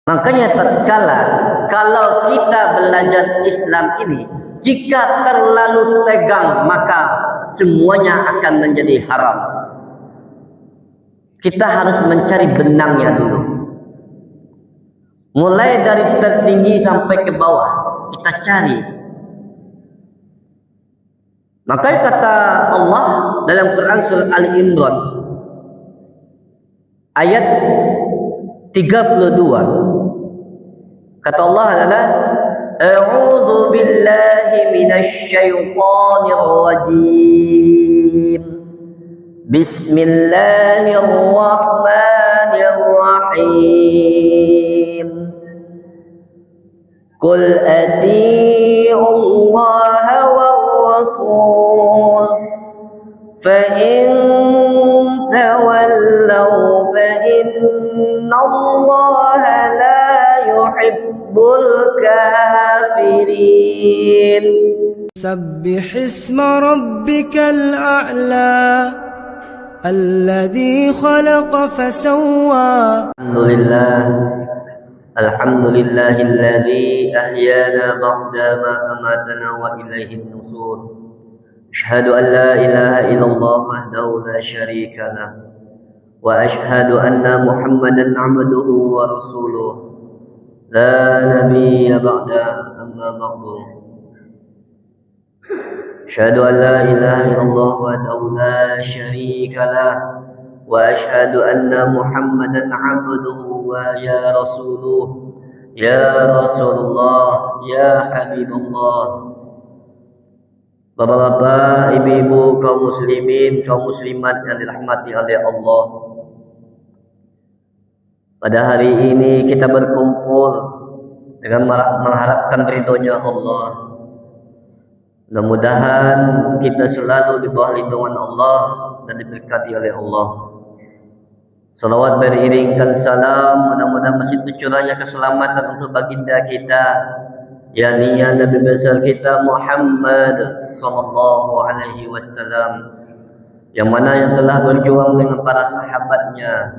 Makanya tatkala kalau kita belajar Islam ini, jika terlalu tegang maka semuanya akan menjadi haram. Kita harus mencari benangnya dulu. Mulai dari tertinggi sampai ke bawah kita cari. Makanya kata Allah dalam Quran surah Ali Imran ayat 32. Kata Allah adalah A'udzu billahi minasy syaithanir rajim. Bismillahirrahmanirrahim. Qul atii'u Allah war rasul fa in tawallaw fa inna Allah la yuhibbul kafirin. سبح اسم ربك الأعلى الذي خلق فسوى. الحمد لله الذي أحيانا بعدما أماتنا وإليه النشور. أشهد أن لا إله إلا الله وحده لا شريك له وأشهد أن محمدا عبده ورسوله لا نبي بعده أما بعد. أشهد أن لا إله إلا الله وحده لا شريك له وأشهد أن محمدا عبده ويا رسوله يا رسول الله يا حبيب الله. Bapak-bapak, ibu-ibu, kaum muslimin, kaum muslimat yang dirahmati oleh Allah. Pada hari ini kita berkumpul dengan mengharapkan ridhonya Allah. Mudah-mudahan kita selalu di bawah lindungan Allah dan diberkati oleh Allah. Salawat beriringkan salam, mudah-mudahan masih tercurahnya keselamatan untuk baginda kita, yakni Nabi besar kita Muhammad sallallahu alaihi wasallam, yang mana yang telah berjuang dengan para sahabatnya,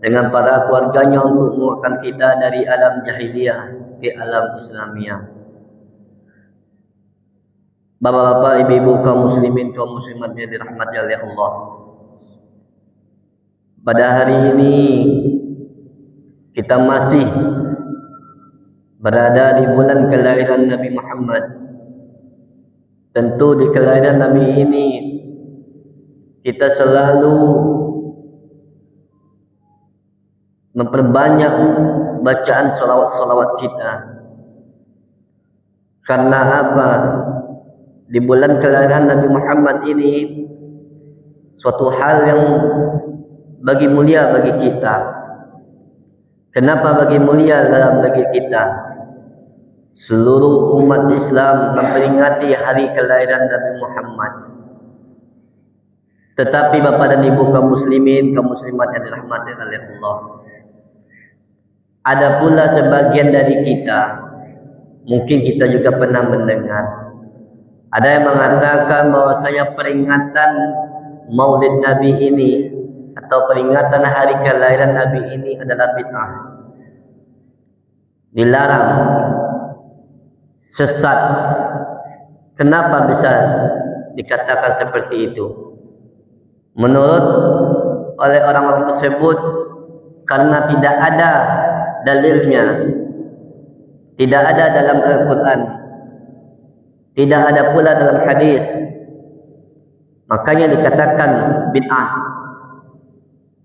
dengan para keluarganya untuk mengeluarkan kita dari alam jahiliyah ke alam Islamiyah. Bapak-bapak, ibu-ibu, kaum muslimin, kaum muslimat yang dirahmati oleh Allah. Pada hari ini kita masih berada di bulan kelahiran Nabi Muhammad. Tentu di kelahiran Nabi ini kita selalu memperbanyak bacaan salawat-salawat kita. Karena apa? Di bulan kelahiran Nabi Muhammad ini suatu hal yang bagi mulia bagi kita. Kenapa bagi mulia dalam bagi kita? Seluruh umat Islam memperingati hari kelahiran Nabi Muhammad. Tetapi Bapak dan Ibu kaum muslimin, kaum muslimat yang dirahmati oleh Allah, ada pula sebagian dari kita, mungkin kita juga pernah mendengar, ada yang mengatakan bahwasanya peringatan Maulid Nabi ini atau peringatan hari kelahiran Nabi ini adalah bid'ah, dilarang, sesat. Kenapa bisa dikatakan seperti itu? Menurut oleh orang-orang tersebut, karena tidak ada dalilnya, tidak ada dalam Al-Quran, tidak ada pula dalam hadis, makanya dikatakan bid'ah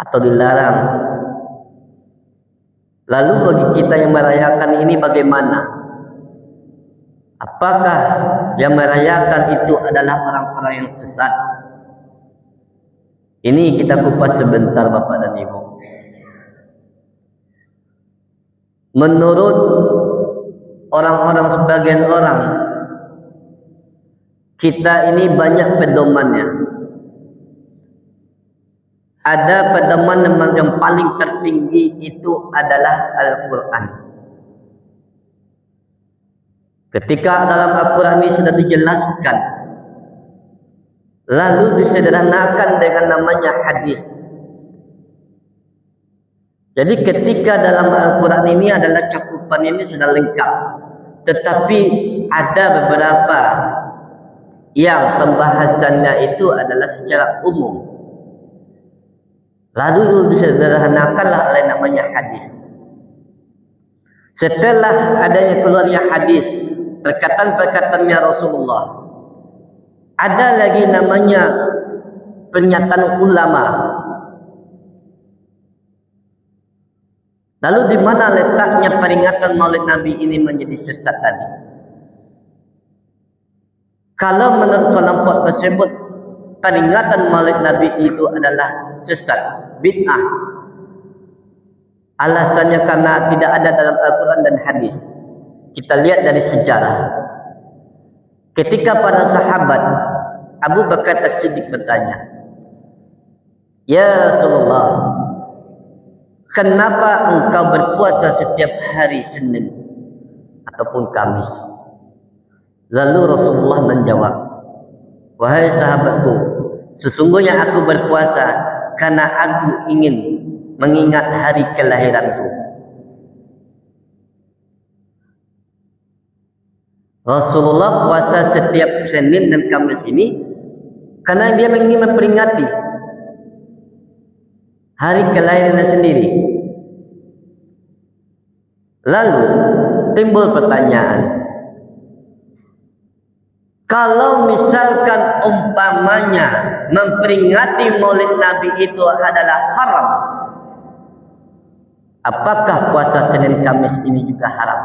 atau dilarang. Lalu bagi kita yang merayakan ini bagaimana? Apakah yang merayakan itu adalah orang-orang yang sesat? Ini kita kupas sebentar Bapak dan Ibu. Menurut orang-orang, sebagian orang, kita ini banyak pedomannya. Ada pedoman yang paling tertinggi itu adalah Al-Quran. Ketika dalam Al-Quran ini sudah dijelaskan, lalu disederhanakan dengan namanya hadis. Jadi ketika dalam Al-Quran ini adalah cakupan ini sudah lengkap, tetapi ada beberapa yang pembahasannya itu adalah secara umum. Lalu disederhanakanlah oleh namanya hadis. Setelah adanya keluarnya hadis, perkataan-perkataannya Rasulullah, ada lagi namanya pernyataan ulama. Lalu di mana letaknya peringatan Maulid Nabi ini menjadi sesat tadi? Kalau menurut kelompok tersebut peringatan Maulid Nabi itu adalah sesat, bid'ah. Alasannya karena tidak ada dalam Al-Quran dan hadis. Kita lihat dari sejarah. Ketika para sahabat, Abu Bakar As-Siddiq bertanya, "Ya Rasulullah, kenapa engkau berpuasa setiap hari Senin ataupun Kamis?" Lalu Rasulullah menjawab, "Wahai sahabatku, sesungguhnya aku berpuasa karena aku ingin mengingat hari kelahiranku." Rasulullah puasa setiap Senin dan Kamis ini karena dia ingin memperingati hari kelahirannya sendiri. Lalu timbul pertanyaan, kalau misalkan umpamanya memperingati Maulid Nabi itu adalah haram, apakah puasa Senin Kamis ini juga haram?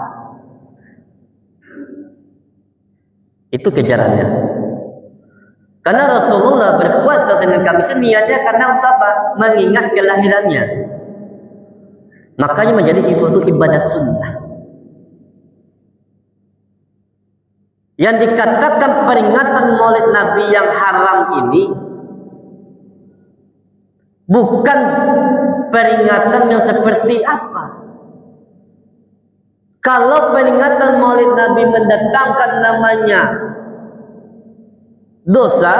Itu kejarannya. Karena Rasulullah berpuasa Senin Kamis niatnya karena untuk apa? Mengingat kelahirannya. Makanya menjadi suatu ibadah sunnah. Yang dikatakan peringatan Maulid Nabi yang haram ini bukan peringatan yang seperti apa. Kalau peringatan Maulid Nabi mendatangkan namanya dosa,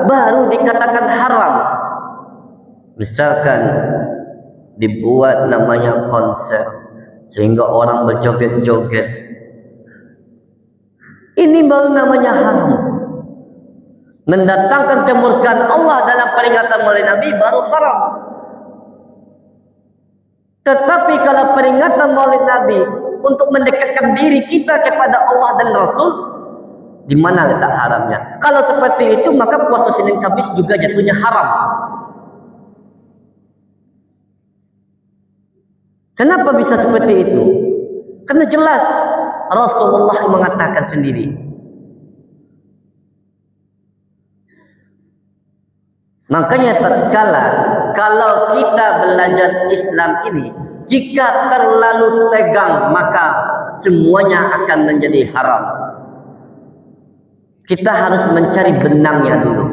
baru dikatakan haram. Misalkan dibuat namanya konser sehingga orang berjoget-joget, ini baru namanya haram. Mendatangkan kemurkaan Allah dalam peringatan Maulid Nabi baru haram. Tetapi kalau peringatan Maulid Nabi untuk mendekatkan diri kita kepada Allah dan Rasul, di mana letak haramnya? Kalau seperti itu, maka puasa Senin Kamis juga jatuhnya haram. Kenapa bisa seperti itu? Karena jelas Rasulullah mengatakan sendiri. Makanya tatkala kalau kita belajar Islam ini, jika terlalu tegang, maka semuanya akan menjadi haram. Kita harus mencari benangnya dulu.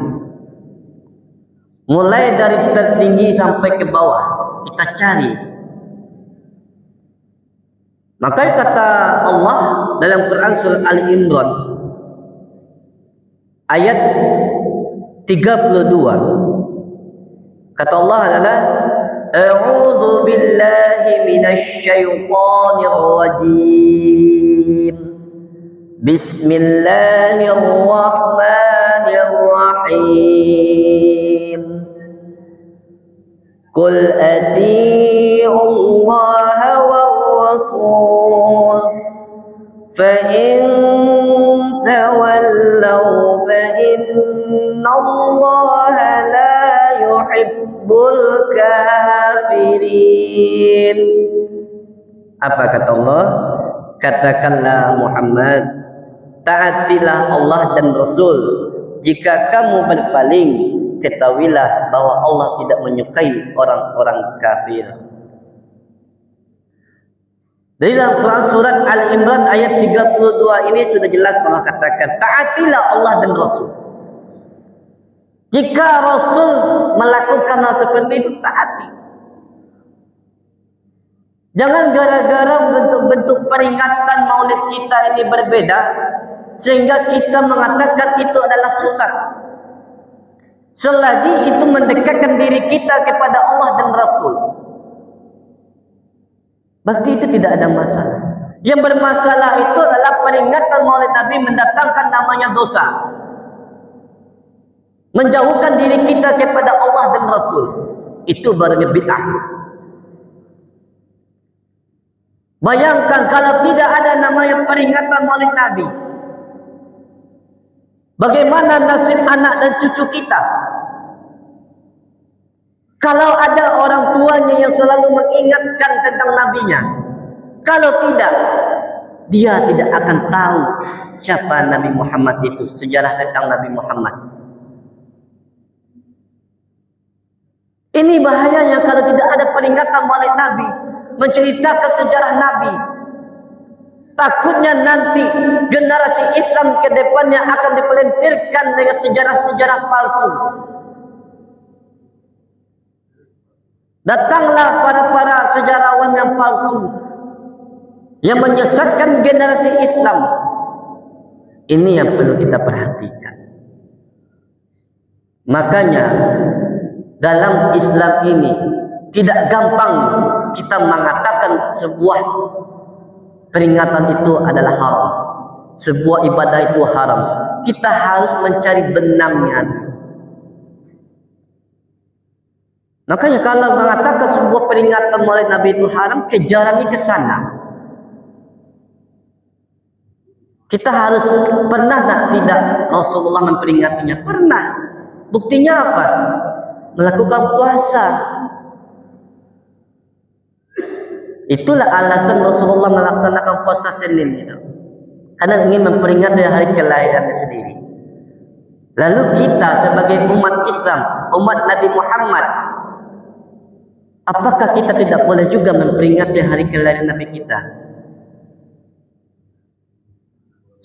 Mulai dari tertinggi sampai ke bawah, kita cari. Makanya kata Allah dalam Quran surah Ali Imran ayat 32. Kata Allah adalah A'udzu billahi minasy syaithanir rajim. Bismillahirrahmanirrahim. Qul atii'u Allah war rasul fa in tawallaw fa inna Allah la yuhibbul kafirin. Apa kata Allah? Katakanlah Muhammad, taatilah Allah dan Rasul. Jika kamu berpaling, ketahuilah bahwa Allah tidak menyukai orang-orang kafir. Dari dalam Quran surat Al-Imran ayat 32 ini sudah jelas Allah katakan, taatilah Allah dan Rasul. Jika Rasul melakukan hal seperti itu, taati. Jangan gara-gara bentuk-bentuk peringatan Maulid kita ini berbeda sehingga kita mengatakan itu adalah sesat. Selagi itu mendekatkan diri kita kepada Allah dan Rasul. Berarti itu tidak ada masalah. Yang bermasalah itu adalah peringatan Maulid Nabi mendatangkan namanya dosa, menjauhkan diri kita kepada Allah dan Rasul. Itu barunya bid'ah. Bayangkan kalau tidak ada namanya peringatan Maulid Nabi, bagaimana nasib anak dan cucu kita? Kalau ada orang tuanya yang selalu mengingatkan tentang nabinya, kalau tidak, dia tidak akan tahu siapa Nabi Muhammad itu, sejarah tentang Nabi Muhammad. Ini bahayanya kalau tidak ada peringatan Maulid Nabi, menceritakan sejarah Nabi. Takutnya nanti generasi Islam ke depannya akan dipelintirkan dengan sejarah-sejarah palsu. Datanglah para sejarawan yang palsu yang menyesatkan generasi Islam. Ini yang perlu kita perhatikan. Makanya dalam Islam ini tidak gampang kita mengatakan sebuah peringatan itu adalah haram, sebuah ibadah itu haram. Kita harus mencari benangnya. Makanya kalau mengatakan sebuah peringatan Maulid Nabi itu haram, kejarannya ke sana. Kita harus pernah tidak Rasulullah memperingatinya? Pernah. Buktinya apa? Melakukan puasa. Itulah alasan Rasulullah melaksanakan puasa Senin itu, karena ingin memperingati hari kelahirannya sendiri. Lalu kita sebagai umat Islam, umat Nabi Muhammad, apakah kita tidak boleh juga memperingati hari kelahiran Nabi kita?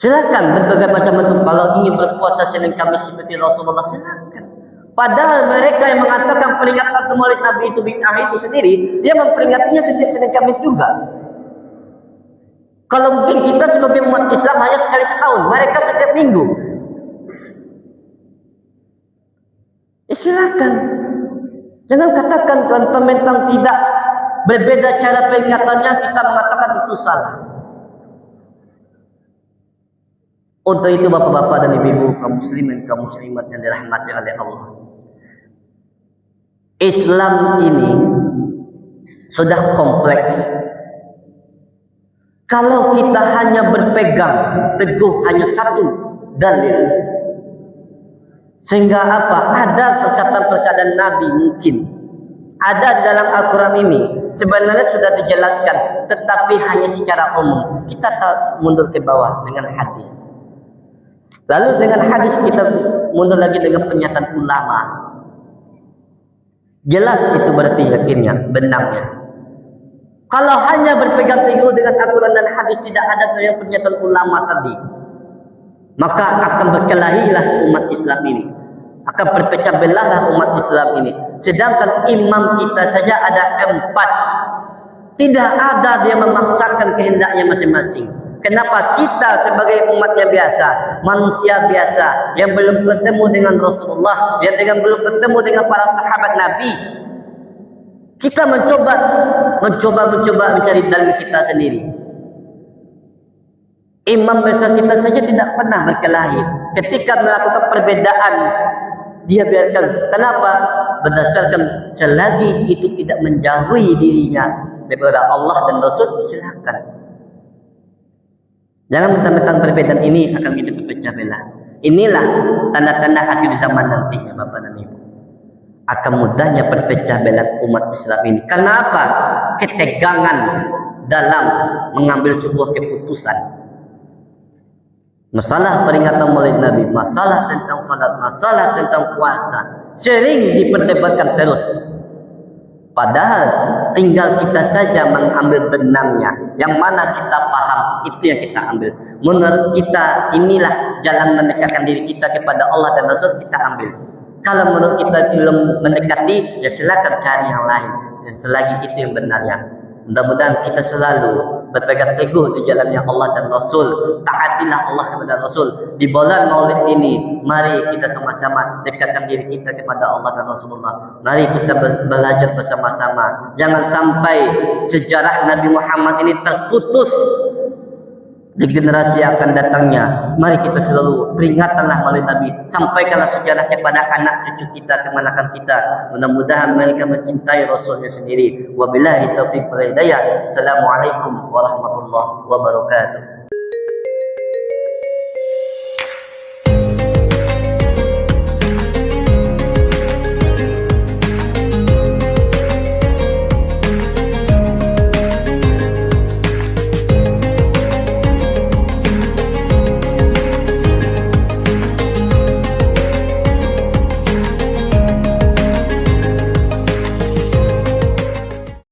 Silakan berbagai macam bentuk. Kalau ingin berpuasa Senin Kamis seperti Rasulullah, silakan. Padahal mereka yang mengatakan peringatan Maulid Nabi itu bid'ah itu sendiri, dia memperingatinya setiap Senin Kamis juga. Kalau mungkin kita sebagai umat Islam hanya sekali setahun, mereka setiap minggu. Silakan. Jangan katakan tentang tidak berbeda cara peringatannya, kita mengatakan itu salah. Untuk itu bapak-bapak dan ibu-ibu, kaum muslimin, kaum muslimat yang dirahmati oleh Allah, Islam ini sudah kompleks. Kalau kita hanya berpegang teguh hanya satu dalil, sehingga apa? Ada perkataan-perkataan Nabi mungkin ada di dalam Al-Quran ini, sebenarnya sudah dijelaskan, tetapi hanya secara umum. Kita mundur ke bawah dengan hadis. Lalu dengan hadis kita mundur lagi dengan pernyataan ulama. Jelas itu berarti yakinnya, benarnya. Kalau hanya berpegang teguh dengan Al-Quran dan hadis, tidak ada yang pernyataan ulama tadi, maka akan berkelahilah umat Islam ini, akan berpecah belahlah umat Islam ini. Sedangkan imam kita saja ada 4, tidak ada dia memaksakan kehendaknya masing-masing. Kenapa kita sebagai umatnya biasa, manusia biasa yang belum bertemu dengan Rasulullah, yang belum bertemu dengan para sahabat Nabi, kita mencoba mencari dalil kita sendiri. Imam besar kita saja tidak pernah berkelahi. Ketika melakukan perbedaan, dia biarkan. Kenapa? Berdasarkan selagi itu tidak menjauhi dirinya daripada Allah dan Rasul, silakan. Jangan mentang-mentang perbedaan ini akan kita berpecah belah. Inilah tanda-tanda akhir zaman nanti, Bapak dan Ibu. Akan mudahnya berpecah belah umat Islam ini. Karena apa? Ketegangan dalam mengambil sebuah keputusan. Masalah peringatan Maulid Nabi, masalah tentang salat, masalah tentang puasa, sering diperdebatkan terus. Padahal tinggal kita saja mengambil benangnya. Yang mana kita paham, itu yang kita ambil. Menurut kita inilah jalan mendekatkan diri kita kepada Allah dan Rasul, kita ambil. Kalau menurut kita belum mendekati, ya silakan cari yang lain. Dan selagi itu yang benarnya. Mudah-mudahan kita selalu berpegang teguh di jalannya Allah dan Rasul. Taatilah Allah kepada Rasul. Di bulan Maulid ini, mari kita sama-sama dekatkan diri kita kepada Allah dan Rasulullah. Mari kita belajar bersama-sama. Jangan sampai sejarah Nabi Muhammad ini terputus di generasi yang akan datangnya. Mari kita selalu peringatkanlah melalui Nabi, sampaikanlah sejarah kepada anak cucu kita, kemanakan kita. Mudah-mudahan mereka mencintai Rasulnya sendiri. Wabillahi taufiq wal hidayah. Assalamualaikum warahmatullahi wabarakatuh.